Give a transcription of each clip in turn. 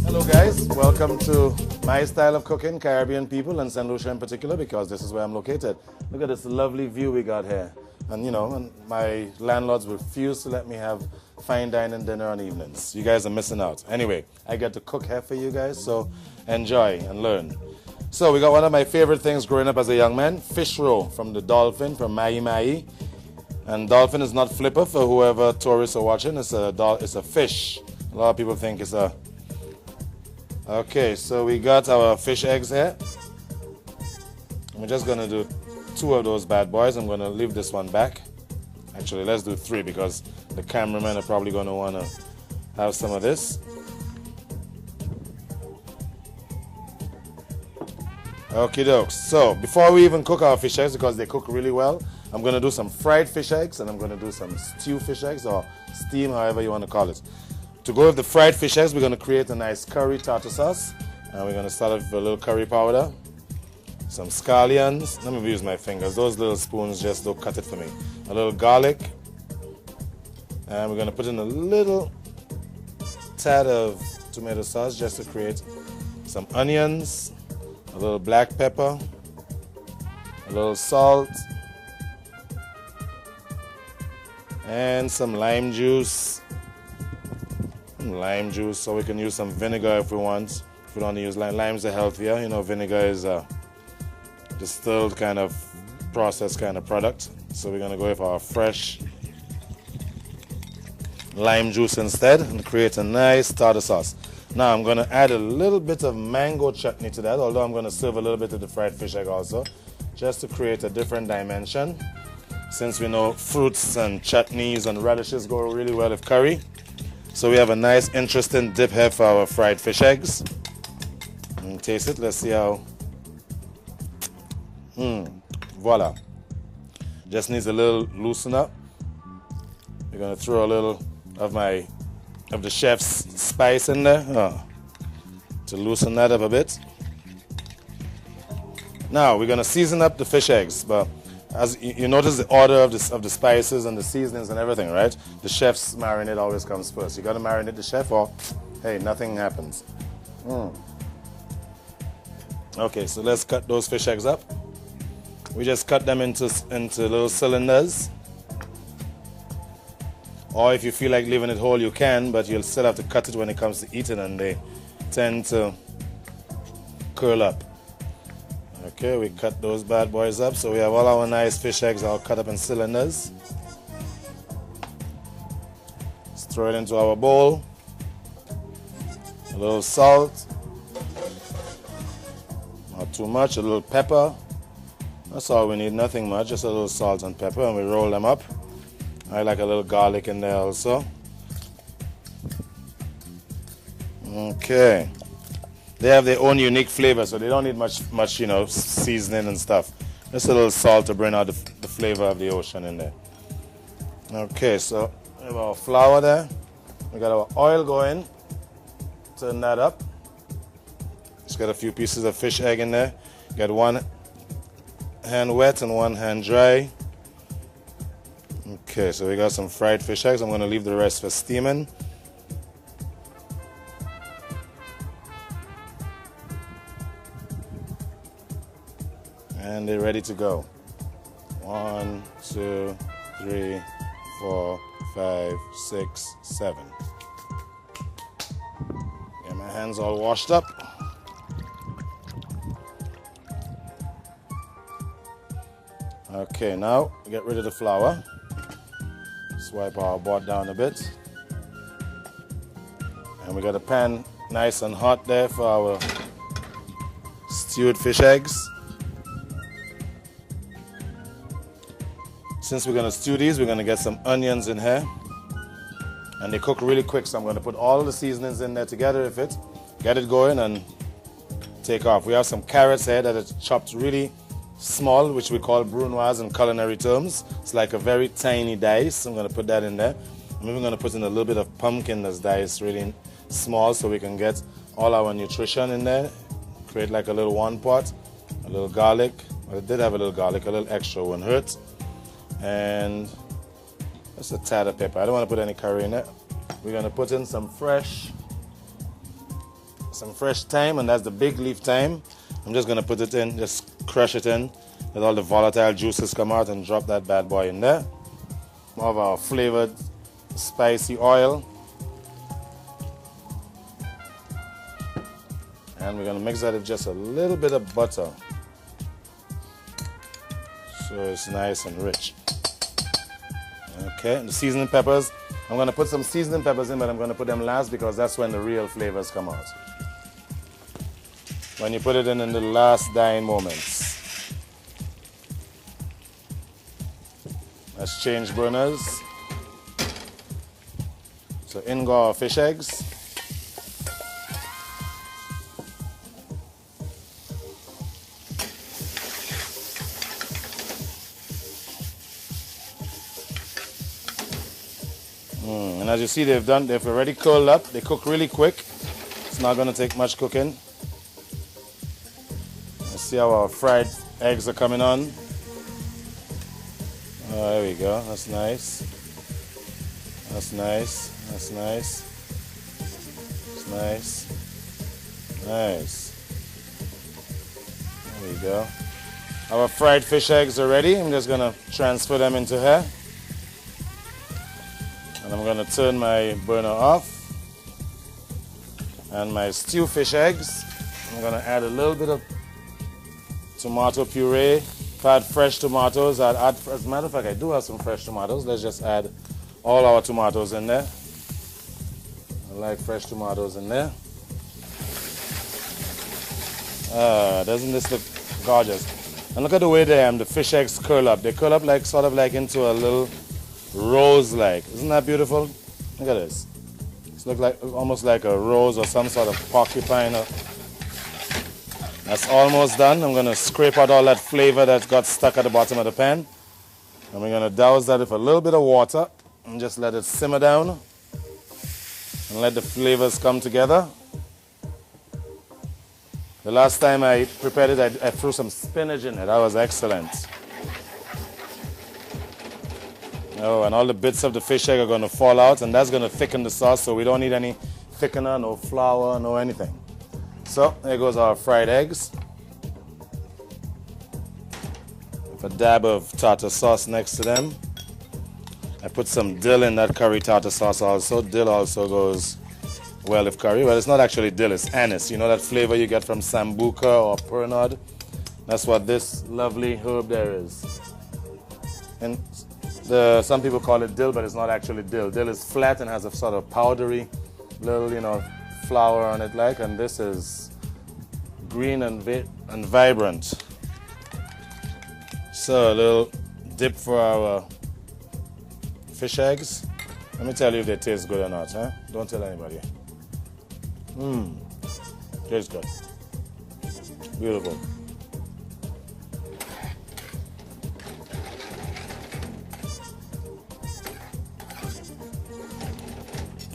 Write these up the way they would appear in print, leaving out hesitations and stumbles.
Hello guys, welcome to my style of cooking, Caribbean people and St. Lucia in particular, because this is where I'm located. Look at this lovely view we got here. And you know, and my landlords refuse to let me have fine dining dinner on evenings. You guys are missing out. Anyway, I get to cook here for you guys, so enjoy and learn. So we got one of my favorite things growing up as a young man, fish roe from the dolphin, from Mai Mai. And dolphin is not flipper for whoever tourists are watching. It's a fish. A lot of people think it's a... Okay, so we got our fish eggs here. We're just gonna do 2 of those bad boys. I'm gonna leave this one back. Actually, let's do 3 because the cameramen are probably gonna wanna have some of this. Okie dokes. So before we even cook our fish eggs, because they cook really well, I'm gonna do some fried fish eggs and I'm gonna do some stew fish eggs or steam, however you wanna call it. To go with the fried fish eggs, we're gonna create a nice curry tartar sauce. And we're gonna start off with a little curry powder, some scallions. Let me use my fingers. Those little spoons just don't cut it for me. A little garlic. And we're gonna put in a little tad of tomato sauce just to create some onions, a little black pepper, a little salt, and some lime juice. Lime juice, so we can use some vinegar if we want. If we don't use limes are healthier. You know, vinegar is a distilled kind of processed kind of product. So we're gonna go with our fresh lime juice instead and create a nice tartar sauce. Now I'm gonna add a little bit of mango chutney to that, although I'm gonna serve a little bit of the fried fish egg also, just to create a different dimension. Since we know fruits and chutneys and radishes go really well with curry. So we have a nice, interesting dip here for our fried fish eggs. And taste it. Let's see how. Voila. Just needs a little loosen up. We're gonna throw a little of the chef's spice in there to loosen that up a bit. Now we're gonna season up the fish eggs, but as you notice the order of the spices and the seasonings and everything, right? The chef's marinade always comes first. You gotta marinate the chef or, hey, nothing happens. Okay, so let's cut those fish eggs up. We just cut them into little cylinders. Or if you feel like leaving it whole, you can, but you'll still have to cut it when it comes to eating and they tend to curl up. Okay, we cut those bad boys up. So we have all our nice fish eggs all cut up in cylinders. Let's throw it into our bowl. A little salt. Not too much, a little pepper. That's all we need, nothing much, just a little salt and pepper, and we roll them up. I like a little garlic in there also. Okay. They have their own unique flavor, so they don't need much, you know, seasoning and stuff. Just a little salt to bring out the flavor of the ocean in there. Okay, so we have our flour there. We got our oil going. Turn that up. Just got a few pieces of fish egg in there. Got one hand wet and one hand dry. Okay, so we got some fried fish eggs. I'm going to leave the rest for steaming. And they're ready to go. 1, 2, 3, 4, 5, 6, 7. Get my hands all washed up. Okay, now get rid of the flour. Swipe our board down a bit. And we got a pan nice and hot there for our stewed fish eggs. Since we're gonna stew these, we're gonna get some onions in here. And they cook really quick, so I'm gonna put all the seasonings in there together with it, get it going and take off. We have some carrots here that are chopped really small, which we call brunoise in culinary terms. It's like a very tiny dice. I'm gonna put that in there. I'm even gonna put in a little bit of pumpkin that's diced really small so we can get all our nutrition in there. Create like a little one pot, a little garlic. Well, it did have a little garlic, a little extra wouldn't hurt. And just a tad of pepper. I don't want to put any curry in it. we're gonna put in some fresh thyme, and that's the big leaf thyme. I'm just gonna put it in, just crush it in, let all the volatile juices come out and drop that bad boy in there. More of our flavored spicy oil. And we're gonna mix that with just a little bit of butter, so it's nice and rich. Okay, and the seasoning peppers, I'm gonna put some seasoning peppers in, but I'm gonna put them last because that's when the real flavors come out. When you put it in the last dying moments. Let's change burners. So in go our fish eggs. And as you see, they've already curled up. They cook really quick. It's not going to take much cooking. Let's see how our fried eggs are coming on. Oh, there we go. That's nice. That's nice. That's nice. That's nice. Nice. There we go. Our fried fish eggs are ready. I'm just going to transfer them into here. And I'm going to turn my burner off. And my stew fish eggs, I'm going to add a little bit of tomato puree. If I had fresh tomatoes, I'd add, as a matter of fact, I do have some fresh tomatoes. Let's just add all our tomatoes in there. I like fresh tomatoes in there. Doesn't this look gorgeous? And look at the way the fish eggs curl up. They curl up like sort of like into a little rose-like. Isn't that beautiful? Look at this. It's look like almost like a rose or some sort of porcupine. That's almost done. I'm going to scrape out all that flavor that got stuck at the bottom of the pan. And we're going to douse that with a little bit of water and just let it simmer down and let the flavors come together. The last time I prepared it, I threw some spinach in it. That was excellent. Oh, and all the bits of the fish egg are going to fall out, and that's going to thicken the sauce, so we don't need any thickener, no flour, no anything. So, there goes our fried eggs. With a dab of tartar sauce next to them. I put some dill in that curry tartar sauce also. Dill also goes well with curry. Well, it's not actually dill, it's anise. You know that flavor you get from sambuca or pernod? That's what this lovely herb there is. And some people call it dill, but it's not actually dill. Dill is flat and has a sort of powdery little, flower on it like, and this is green and vibrant. So a little dip for our fish eggs. Let me tell you if they taste good or not, huh? Don't tell anybody. Tastes good. Beautiful.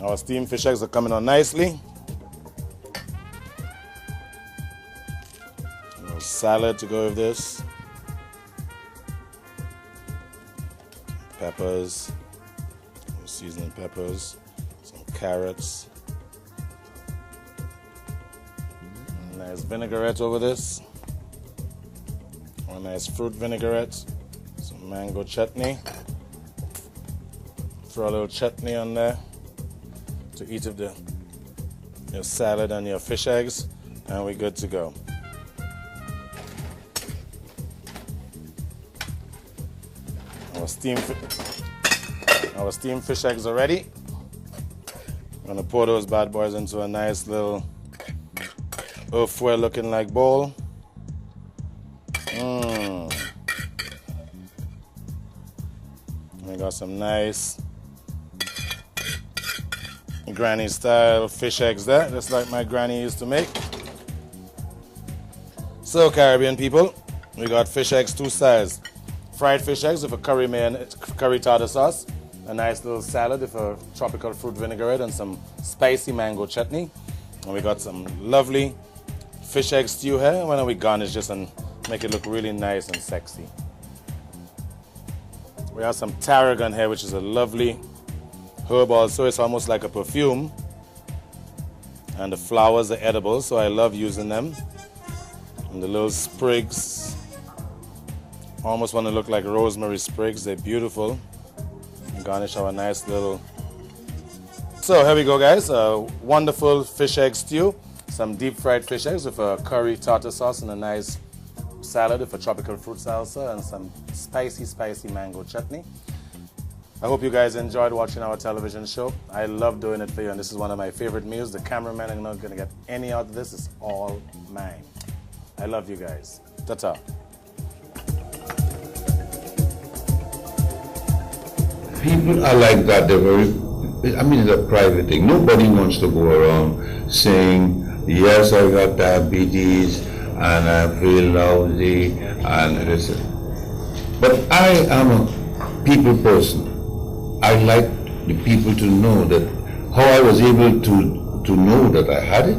Our steamed fish eggs are coming on nicely. A little salad to go with this. Peppers, seasoning peppers, some carrots. A nice vinaigrette over this. A nice fruit vinaigrette. Some mango chutney. Throw a little chutney on there to eat of your salad and your fish eggs, and we're good to go. Our steamed fish eggs are ready. I'm gonna pour those bad boys into a nice little earthware looking like bowl. We got some nice granny style fish eggs there, just like my granny used to make. So Caribbean people, we got fish eggs two styles. Fried fish eggs with a curry tartar sauce, a nice little salad with a tropical fruit vinaigrette and some spicy mango chutney. And we got some lovely fish egg stew here. Why don't we garnish this and make it look really nice and sexy. We have some tarragon here, which is a lovely herb also. It's almost like a perfume. And the flowers are edible, so I love using them. And the little sprigs almost want to look like rosemary sprigs. They're beautiful. Garnish our nice little... So here we go, guys. A wonderful fish egg stew. Some deep fried fish eggs with a curry tartar sauce and a nice salad with a tropical fruit salsa and some spicy mango chutney. I hope you guys enjoyed watching our television show. I love doing it for you, and this is one of my favorite meals. The cameraman is not going to get any out of this. It's all mine. I love you guys. Ta-ta. People are like that. They're very, I mean, it's a private thing. Nobody wants to go around saying, yes, I got diabetes and I feel lousy and this. But I am a people person. I like the people to know that how I was able to know that I had it